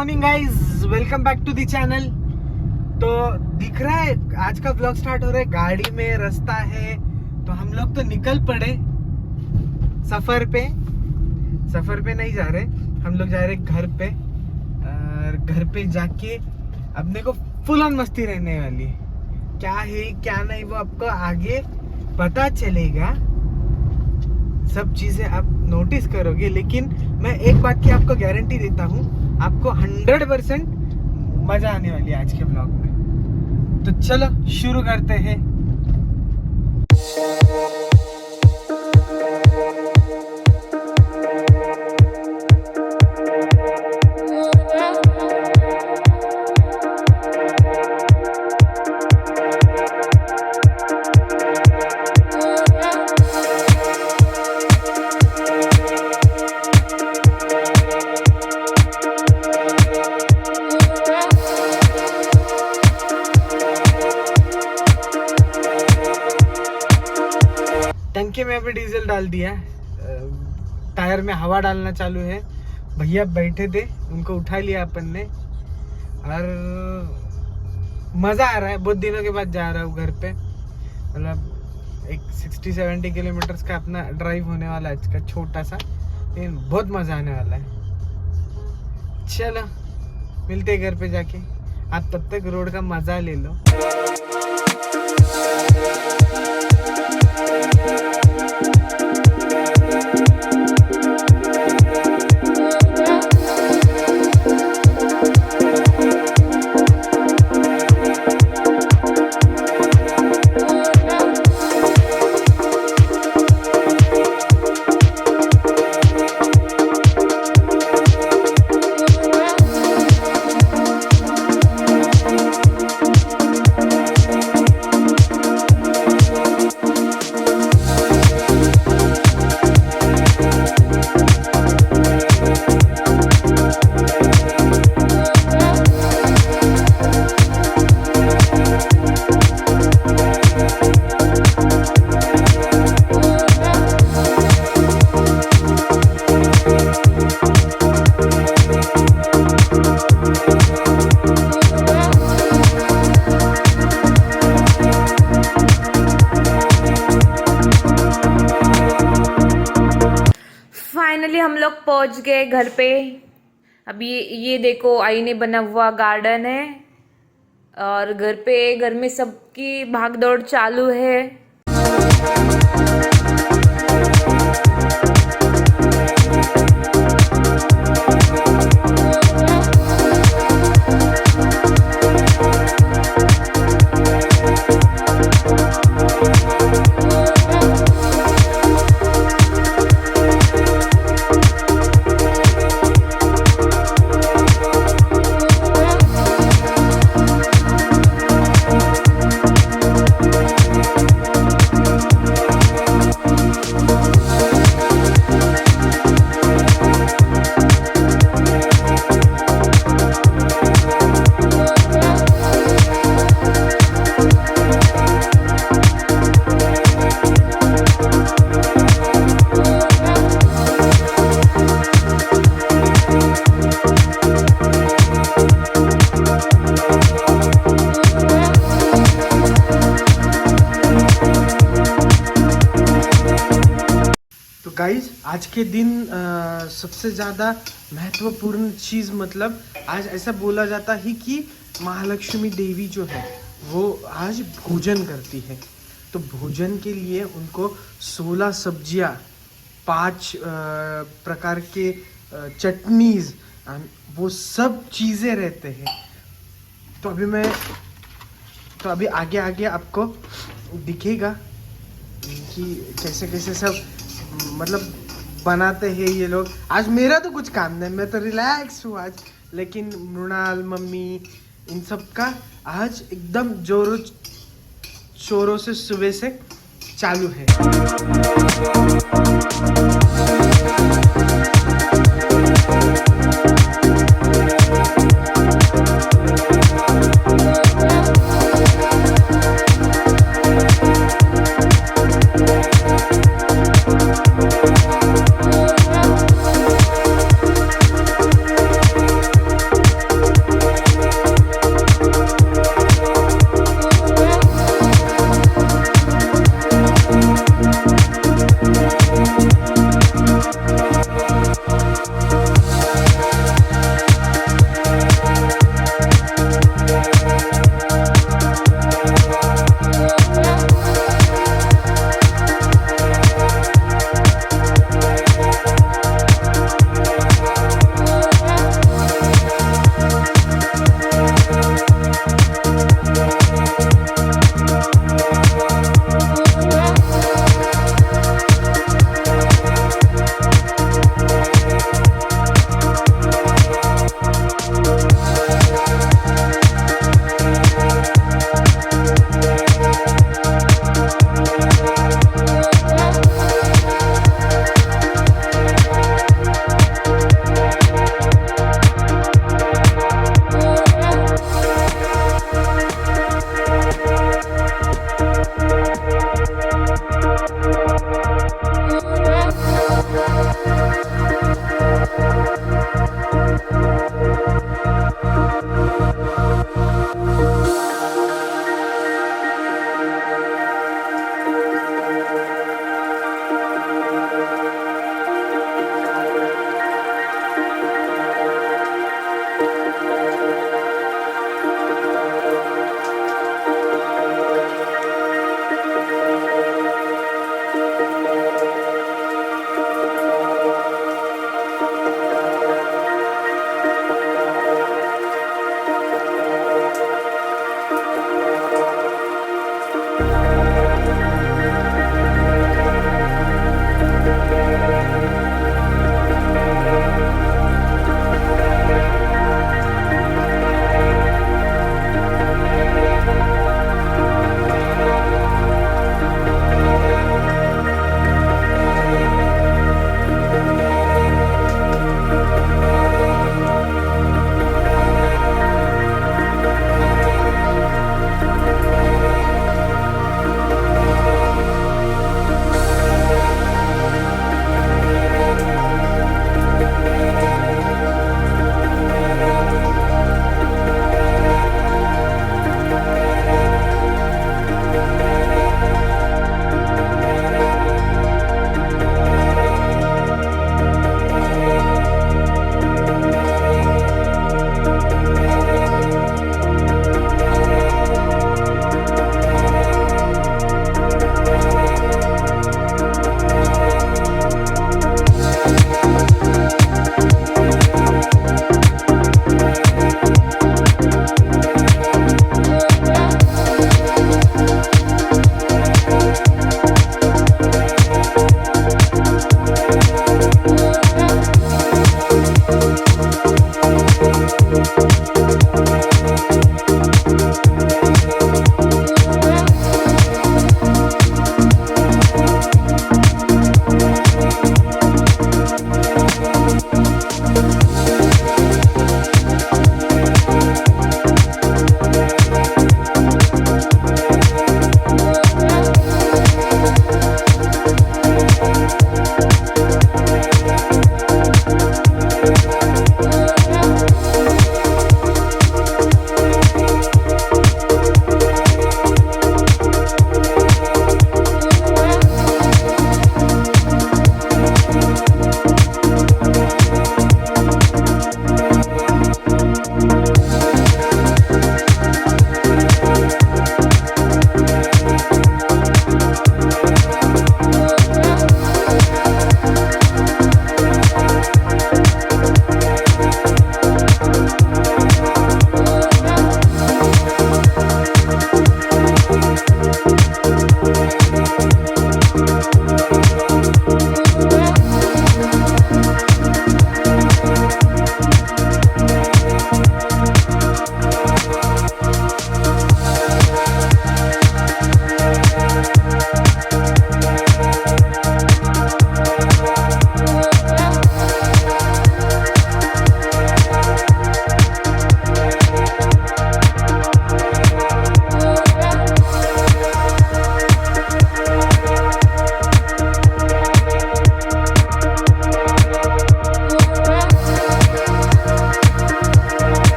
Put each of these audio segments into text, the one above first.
Morning guys, welcome back to the channel. तो दिख रहा है आज का ब्लॉग स्टार्ट हो रहा है, गाड़ी में रास्ता है तो हम लोग तो निकल पड़े सफर पे नहीं जा रहे, हम लोग जा रहे घर पे। और घर पे जाके अपने को फुल ऑन मस्ती रहने वाली है। क्या है क्या नहीं वो आपको आगे पता चलेगा, सब चीजें आप नोटिस करोगे। लेकिन मैं एक बात की आपको गारंटी देता हूँ, आपको 100% मजा आने वाली है आज के ब्लॉग में। तो चलो शुरू करते हैं। टंकी में अभी डीजल डाल दिया, टायर में हवा डालना चालू है। भैया बैठे थे, उनको उठा लिया अपन ने और मज़ा आ रहा है। बहुत दिनों के बाद जा रहा हूँ घर पे, मतलब एक 60-70 किलोमीटर्स का अपना ड्राइव होने वाला है आज का, छोटा सा, लेकिन बहुत मज़ा आने वाला है। चलो मिलते हैं घर पे जाके, आप तब तक रोड का मज़ा ले लो। फाइनली हम लोग पहुंच गए घर पे। अब ये देखो आईने बना हुआ गार्डन है और घर में सबकी भागदौड़ चालू है। गाइज आज के दिन सबसे ज़्यादा महत्वपूर्ण चीज़, मतलब आज ऐसा बोला जाता है कि महालक्ष्मी देवी जो है वो आज भोजन करती है। तो भोजन के लिए उनको 16 सब्जियां, 5 प्रकार के चटनीज, वो सब चीज़ें रहते हैं। तो अभी आगे आगे आपको दिखेगा कि कैसे कैसे सब मतलब बनाते हैं ये लोग। आज मेरा तो कुछ काम नहीं, मैं तो रिलैक्स हूँ आज, लेकिन मृणाल, मम्मी, इन सब का आज एकदम जोरों शोरों से सुबह से चालू है।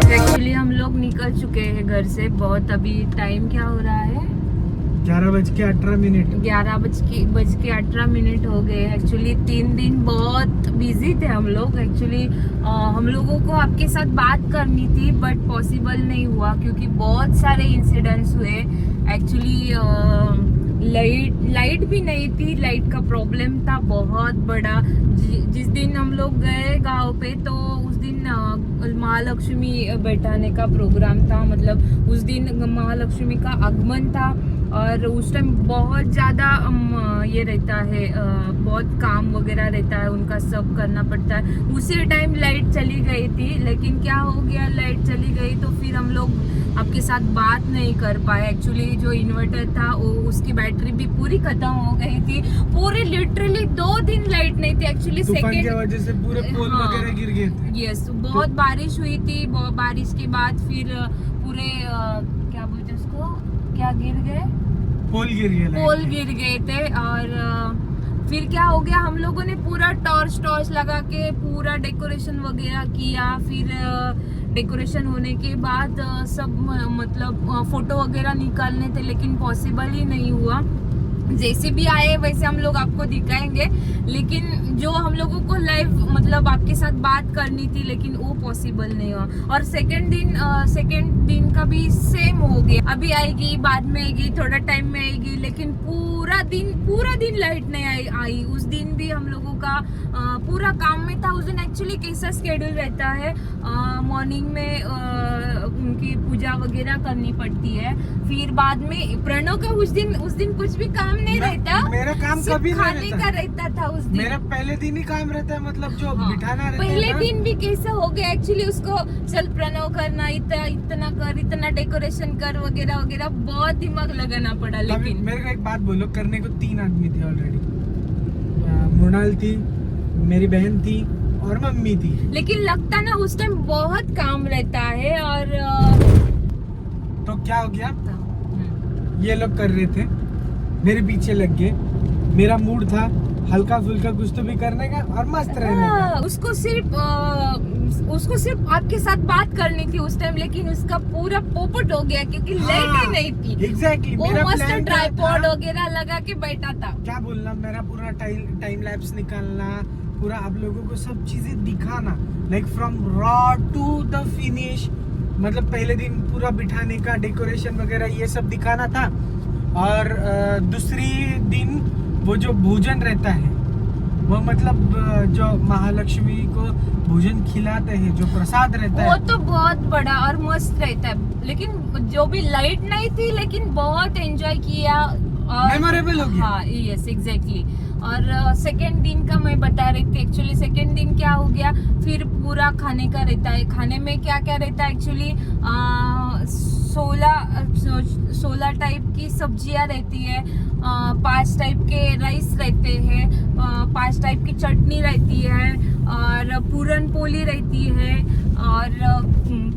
एक्चुअली हम लोग निकल चुके हैं घर से बहुत, अभी टाइम क्या हो रहा है? 11:18 11:18 हो गए। एक्चुअली 3 दिन बहुत बिजी थे हम लोग। एक्चुअली हम लोगों को आपके साथ बात करनी थी बट पॉसिबल नहीं हुआ क्योंकि बहुत सारे इंसिडेंट्स हुए। एक्चुअली लाइट भी नहीं थी, लाइट का प्रॉब्लम था बहुत बड़ा। जिस दिन हम लोग गए गांव पे तो उस दिन महालक्ष्मी बैठाने का प्रोग्राम था, मतलब उस दिन महालक्ष्मी का आगमन था और उस टाइम बहुत ज़्यादा ये रहता है, बहुत काम वगैरह रहता है, उनका सब करना पड़ता है। उसी टाइम लाइट चली गई थी, लेकिन क्या हो गया, लाइट चली गई तो फिर हम लोग आपके साथ बात नहीं कर पाए। एक्चुअली जो इन्वर्टर था वो उसकी बैटरी भी पूरी खत्म हो गई थी। पूरे लिटरली 2 दिन लाइट नहीं थी। एक्चुअली तूफान की वजह से पूरे पोल वगैरह गिर गए थे। यस, बहुत बारिश हुई थी। बारिश के बाद फिर पूरे क्या बोलते उसको, क्या गिर गए, पोल गिर गए थे। और फिर क्या हो गया, हम लोगों ने पूरा टॉर्च लगा के पूरा डेकोरेशन वगैरह किया। फिर डेकोरेशन होने के बाद सब मतलब फोटो वगैरह निकालने थे, लेकिन पॉसिबल ही नहीं हुआ। जैसे भी आए वैसे हम लोग आपको दिखाएंगे, लेकिन जो हम लोगों को लाइव मतलब आपके साथ बात करनी थी लेकिन वो पॉसिबल नहीं हुआ। और सेकंड दिन का भी सेम हो गया। अभी आएगी, बाद में आएगी, थोड़ा टाइम में आएगी, लेकिन पूरा दिन लाइट नहीं आई। उस दिन भी हम लोगों का पूरा काम में था। उस दिन एक्चुअली कैसा शेड्यूल रहता है, मॉर्निंग में उनकी पूजा वगैरह करनी पड़ती है, फिर बाद में प्रणव का उस दिन कुछ भी काम नहीं रहता। मेरा काम कभी खाने का रहता था उस दिन। मेरा पहले दिन ही काम रहता है, मतलब जो बिठाना रहता है। पहले दिन भी कैसा हो गया एक्चुअली, उसको चल प्रणव करना, इतना डेकोरेशन कर वगैरह वगैरह, बहुत दिमाग लगाना पड़ा। लेकिन मेरे को एक बात बोलो, करने को 3 आदमी थे ऑलरेडी। मृणाल थी, मेरी बहन थी और मम्मी थी। लेकिन लगता ना उस टाइम बहुत काम रहता है। और तो क्या हो गया, ये लोग कर रहे थे, मेरे पीछे लग गए। मेरा मूड था हल्का फुल्का कुछ तो भी करने का और मस्त रहने का। उसको सिर्फ आपके साथ बात करनी थी उस टाइम, लेकिन उसका पूरा पोपट हो गया क्योंकि लाइट ही नहीं थी। एग्जैक्टली, वो मस्त ट्राइपॉड वगैरह लगा के बैठा था। क्या बोलना, मेरा पूरा टाइम लैप्स निकालना, पूरा आप लोगों को सब चीजें दिखाना, like from raw to the finish. मतलब पहले दिन पूरा बिठाने का, डेकोरेशन वगैरह ये सब दिखाना था। और दूसरी दिन वो जो भोजन रहता है, वो मतलब जो महालक्ष्मी को भोजन खिलाते हैं, जो प्रसाद रहता है, वो तो बहुत बड़ा और मस्त रहता है। लेकिन जो भी लाइट नहीं थी, लेकिन बहुत एंजॉय किया, मेमोरेबल हो गया। हाँ, यस, एग्जैक्टली। और सेकेंड दिन का मैं बता रही थी। एक्चुअली सेकेंड दिन क्या हो गया, फिर पूरा खाने का रहता है। खाने में क्या क्या रहता है एक्चुअली, 16 टाइप की सब्जियां रहती है, 5 टाइप के राइस रहते हैं, 5 टाइप की चटनी रहती है, और पूरन पोली रहती है, और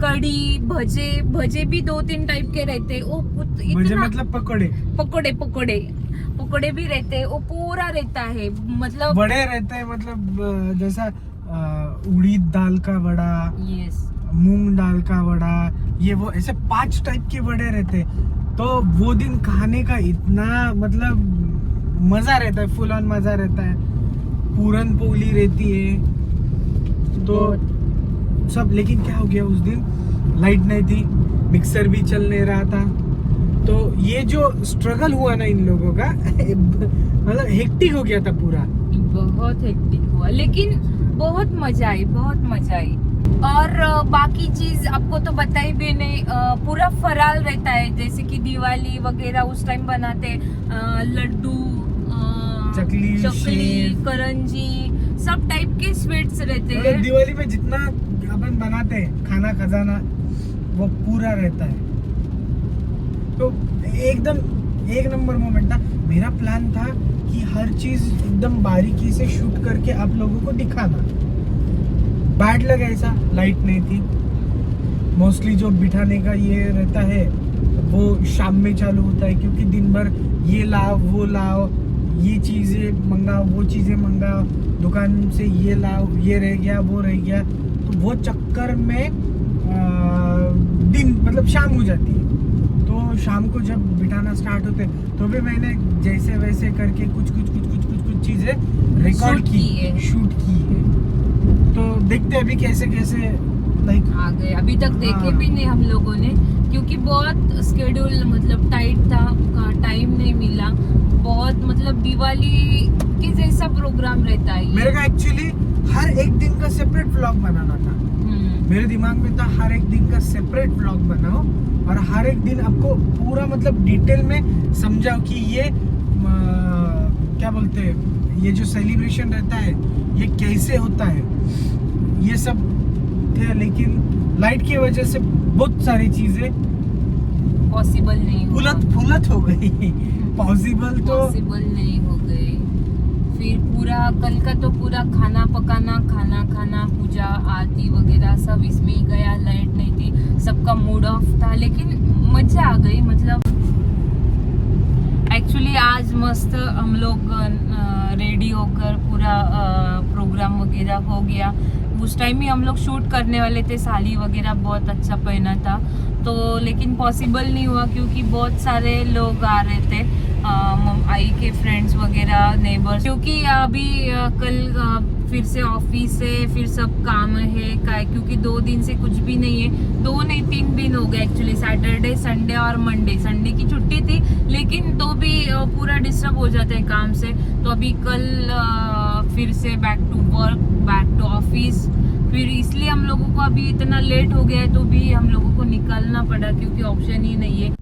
कड़ी, भजे भी 2-3 टाइप के रहते हैं। वो भजे मतलब पकोड़े भी रहते हैं। वो पूरा रहता है, मतलब बड़े रहते हैं, मतलब जैसा उड़ीद दाल का बड़ा, यस, मूंग दाल का बड़ा, ये वो ऐसे 5 टाइप के बड़े रहते हैं। तो वो दिन खाने का इतना मतलब मजा रहता है, फुल ऑन मजा रहता है। पूरन पोली रहती है तो सब। लेकिन क्या हो गया, उस दिन लाइट नहीं थी, मिक्सर भी चल नहीं रहा था। तो ये जो स्ट्रगल हुआ ना इन लोगों का मतलब हेक्टिक हो गया था पूरा, बहुत हेक्टिक हुआ, लेकिन बहुत मजा आई। और बाकी चीज आपको तो बताई भी नहीं, पूरा फराल रहता है, जैसे कि दिवाली वगैरह उस टाइम बनाते हैं, लड्डू, चकली, करंजी, सब टाइप के स्वीट्स रहते हैं। दिवाली में जितना अपन बनाते हैं खाना खजाना, वो पूरा रहता है। तो एकदम एक नंबर मोमेंट था। मेरा प्लान था कि हर चीज एकदम बारीकी से शूट करके आप लोगों को दिखाना। बैड लग ऐसा, लाइट नहीं थी। मोस्टली जो बिठाने का ये रहता है वो शाम में चालू होता है, क्योंकि दिन भर ये लाओ वो लाओ, ये चीजें मंगाओ वो चीजें मंगाओ, दुकान से ये लाओ, ये रह गया वो रह गया, तो वो चक्कर में दिन मतलब शाम हो जाती है। तो शाम को जब बिठाना स्टार्ट होते तो भी मैंने जैसे वैसे करके कुछ चीजें रिकॉर्ड Shoot की की है। शूट की है। तो देखते हैं अभी कैसे कैसे लाइक आ गए। अभी तक देखे हाँ। भी नहीं हम लोगों ने, क्योंकि बहुत स्केड्यूल मतलब टाइट था, टाइम नहीं मिला। बहुत मतलब दिवाली के जैसा प्रोग्राम रहता है ये। मेरे का एक्चुअली हर एक दिन का सेपरेट व्लॉग बनाना था। मेरे दिमाग में था हर एक दिन का सेपरेट व्लॉग बनाओ और हर एक दिन आपको पूरा मतलब डिटेल में समझाओ कि ये क्या बोलते हैं, ये जो सेलिब्रेशन रहता है ये कैसे होता है, ये सब थे। लेकिन लाइट की वजह से बहुत सारी चीजें पॉसिबल नहीं हुआ। फुलत हो गई। पॉसिबल तो पॉसिबल नहीं हो गए। फिर पूरा कल का तो पूरा खाना पकाना, खाना पूजा आरती वगैरह सब इसमें ही गया। लाइट नहीं थी, सबका मूड ऑफ था, लेकिन मजा आ गई। मतलब एक्चुअली आज मस्त हम लोग रेडी होकर पूरा प्रोग्राम वगैरह हो गया। उस टाइम ही हम लोग शूट करने वाले थे, साड़ी वगैरह बहुत अच्छा पहना था तो, लेकिन पॉसिबल नहीं हुआ क्योंकि बहुत सारे लोग आ रहे थे, आई के फ्रेंड्स वगैरह, नेबर्स, क्योंकि अभी कल फिर से ऑफिस है, फिर सब काम है क्योंकि 2 दिन से कुछ भी नहीं है। 2 नहीं 3 दिन हो गए एक्चुअली, सैटरडे संडे और मंडे। संडे की छुट्टी थी लेकिन तो भी पूरा डिस्टर्ब हो जाता है काम से। तो अभी कल फिर से back to work, back to office. फिर इसलिए हम लोगों को अभी इतना लेट हो गया है तो भी हम लोगों को निकलना पड़ा क्योंकि ऑप्शन ही नहीं है।